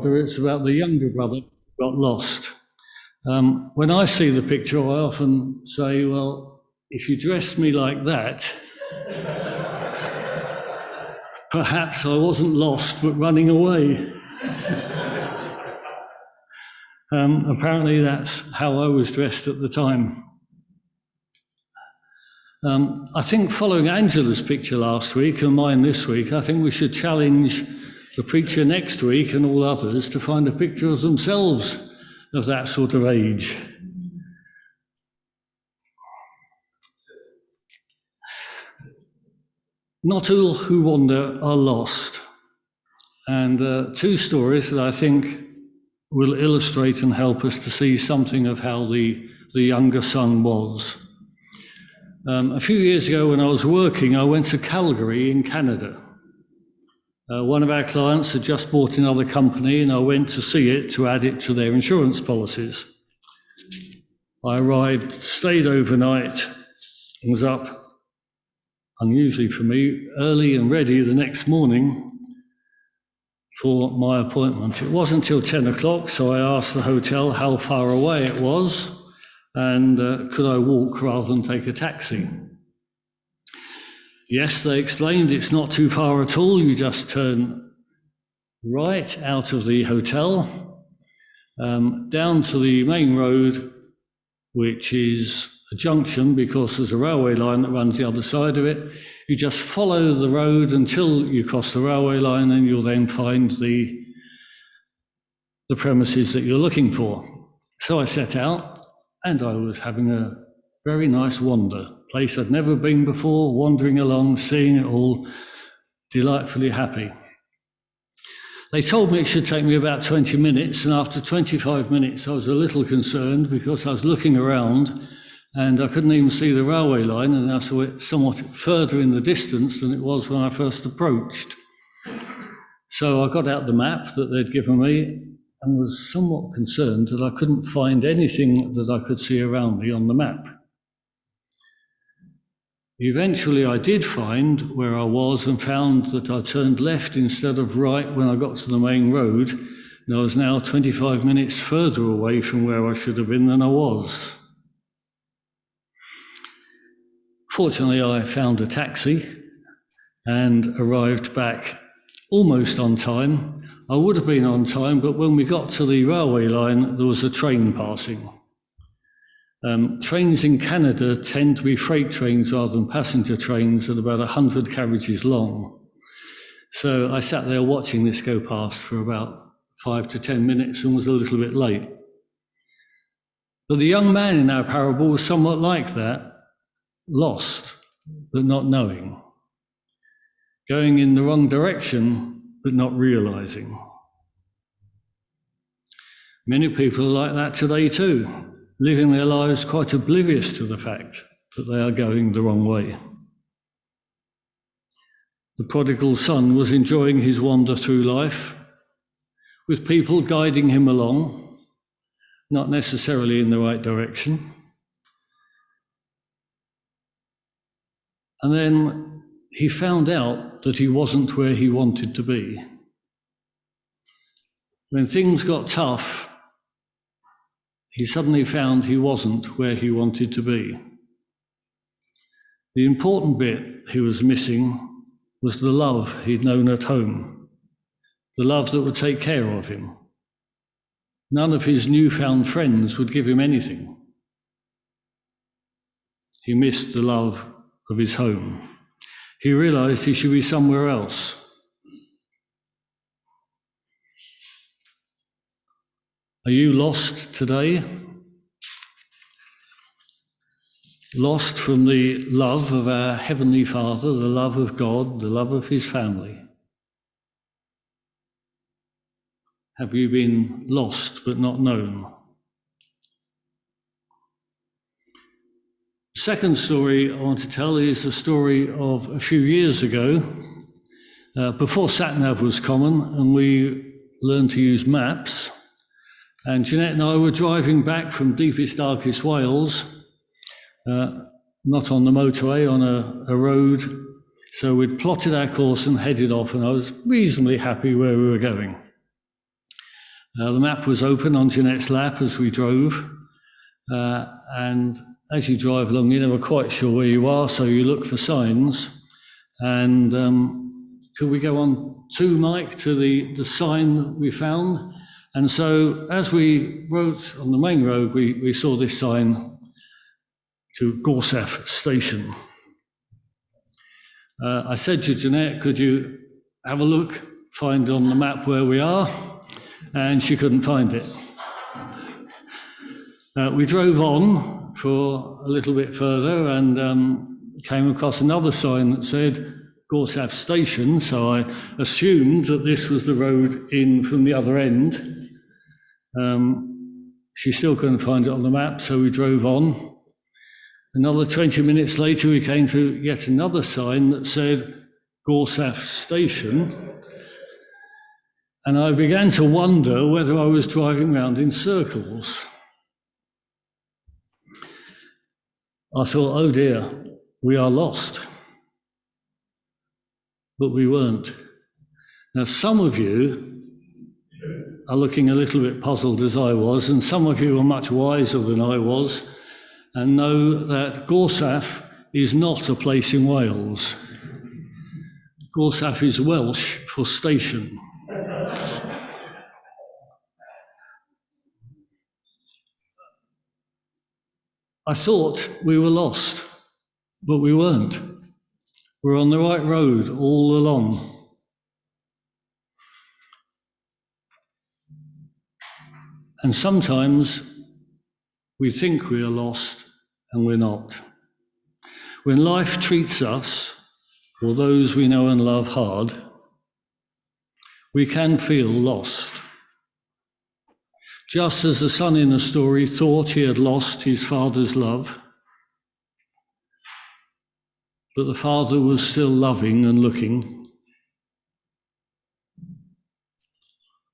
It's about the younger brother who got lost. When I see the picture, I often say, well, if you dressed me like that, perhaps I wasn't lost, but running away. Apparently that's how I was dressed at the time. I think following Angela's picture last week and mine this week, I think we should challenge the preacher next week and all others to find a picture of themselves of that sort of age. Not all who wander are lost. And two stories that I think will illustrate and help us to see something of how the younger son was. A few years ago when I was working, I went to Calgary in Canada. One of our clients had just bought another company and I went to see it to add it to their insurance policies. I arrived, stayed overnight, and was up, unusually for me, early and ready the next morning for my appointment. It wasn't until 10 o'clock, so I asked the hotel how far away it was and could I walk rather than take a taxi. Yes, they explained it's not too far at all. You just turn right out of the hotel, down to the main road, which is a junction because there's a railway line that runs the other side of it. You just follow the road until you cross the railway line and you'll then find the premises that you're looking for. So I set out and I was having a very nice wander. Place I'd never been before, wandering along, seeing it all, delightfully happy. They told me it should take me about 20 minutes, and after 25 minutes I was a little concerned because I was looking around and I couldn't even see the railway line, and I saw it somewhat further in the distance than it was when I first approached. So I got out the map that they'd given me and was somewhat concerned that I couldn't find anything that I could see around me on the map. Eventually I did find where I was and found that I turned left instead of right when I got to the main road, and I was now 25 minutes further away from where I should have been than I was. Fortunately, I found a taxi and arrived back almost on time. I would have been on time, but when we got to the railway line, there was a train passing. Trains in Canada tend to be freight trains rather than passenger trains at about 100 carriages long. So I sat there watching this go past for about 5 to 10 minutes and was a little bit late. But the young man in our parable was somewhat like that, lost but not knowing, going in the wrong direction but not realizing. Many people are like that today too, living their lives quite oblivious to the fact that they are going the wrong way. The prodigal son was enjoying his wander through life, with people guiding him along, not necessarily in the right direction. And then he found out that he wasn't where he wanted to be. When things got tough, he suddenly found he wasn't where he wanted to be. The important bit he was missing was the love he'd known at home, the love that would take care of him. None of his newfound friends would give him anything. He missed the love of his home. He realized he should be somewhere else. Are you lost today? Lost from the love of our Heavenly Father, the love of God, the love of his family? Have you been lost but not known? The second story I want to tell is the story of a few years ago, before sat-nav was common and we learned to use maps. And Jeanette and I were driving back from deepest, darkest Wales, not on the motorway, on a road. So we'd plotted our course and headed off, and I was reasonably happy where we were going. The map was open on Jeanette's lap as we drove, and as you drive along, you're never quite sure where you are, so you look for signs. And could we go on to, Mike, to the sign that we found? And so as we rode on the main road, we saw this sign to Gorsaf Station. I said to Jeanette, could you have a look, find on the map where we are? And she couldn't find it. We drove on for a little bit further and came across another sign that said Gorsaf Station, so I assumed that this was the road in from the other end. She still couldn't find it on the map, so we drove on. Another 20 minutes later, we came to yet another sign that said Gorsaf Station, and I began to wonder whether I was driving around in circles. I thought, oh dear, we are lost. But we weren't. Now, some of you are looking a little bit puzzled as I was, and some of you are much wiser than I was, and know that Gorsaf is not a place in Wales. Gorsaf is Welsh for station. I thought we were lost, but we weren't. We're on the right road all along. And sometimes we think we are lost and we're not. When life treats us, or those we know and love, hard, we can feel lost. Just as the son in the story thought he had lost his father's love, but the father was still loving and looking.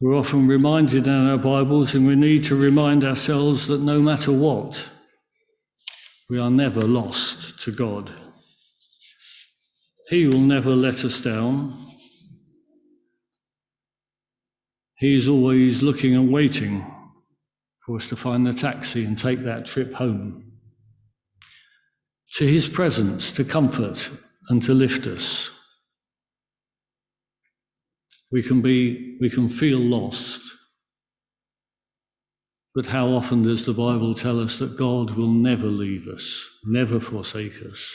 We're often reminded in our Bibles, and we need to remind ourselves that no matter what, we are never lost to God. He will never let us down. He is always looking and waiting for us to find the taxi and take that trip home. To his presence, to comfort and to lift us. We can feel lost. But how often does the Bible tell us that God will never leave us, never forsake us,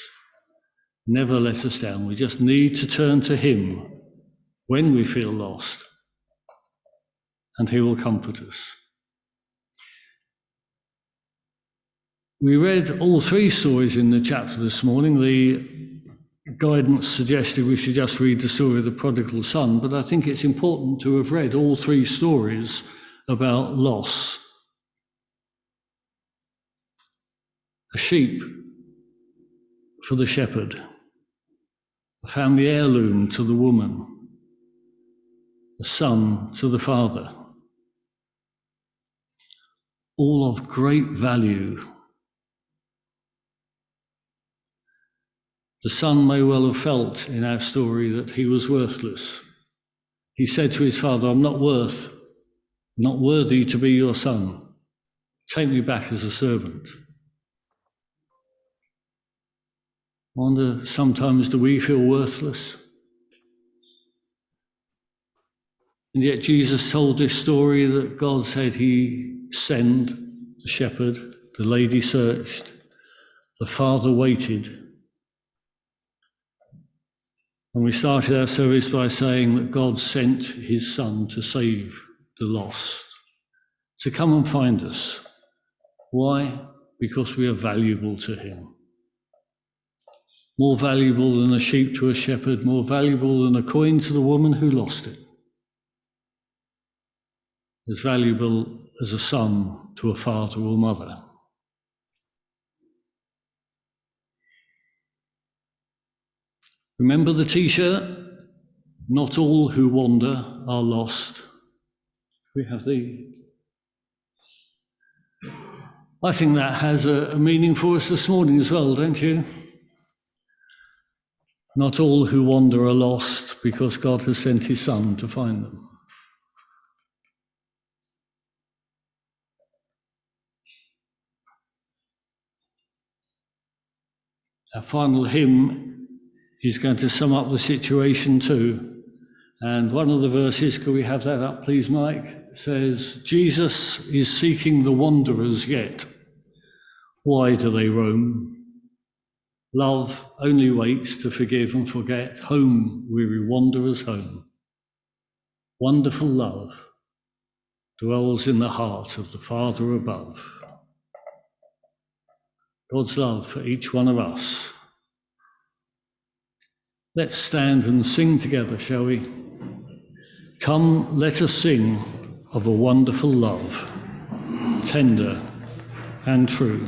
never let us down? We just need to turn to him when we feel lost, and he will comfort us. We read all three stories in the chapter this morning. The guidance suggested we should just read the story of the prodigal son, but I think it's important to have read all three stories about loss. A sheep for the shepherd, a family heirloom to the woman, a son to the father, all of great value. The son may well have felt in our story that he was worthless. He said to his father, I'm not worthy to be your son. Take me back as a servant. I wonder, sometimes do we feel worthless? And yet Jesus told this story that God said he sent the shepherd, the lady searched, the father waited. And we started our service by saying that God sent his son to save the lost, to come and find us. Why? Because we are valuable to him. More valuable than a sheep to a shepherd, more valuable than a coin to the woman who lost it. As valuable as a son to a father or mother. Remember the t-shirt? Not all who wander are lost. We have I think that has a meaning for us this morning as well, don't you? Not all who wander are lost because God has sent his son to find them. Our final hymn is going to sum up the situation too. And one of the verses, could we have that up please, Mike? Says, Jesus is seeking the wanderers yet. Why do they roam? Love only waits to forgive and forget. Home, weary wanderers, home. Wonderful love dwells in the heart of the Father above. God's love for each one of us. Let's stand and sing together, shall we? Come, let us sing of a wonderful love, tender and true.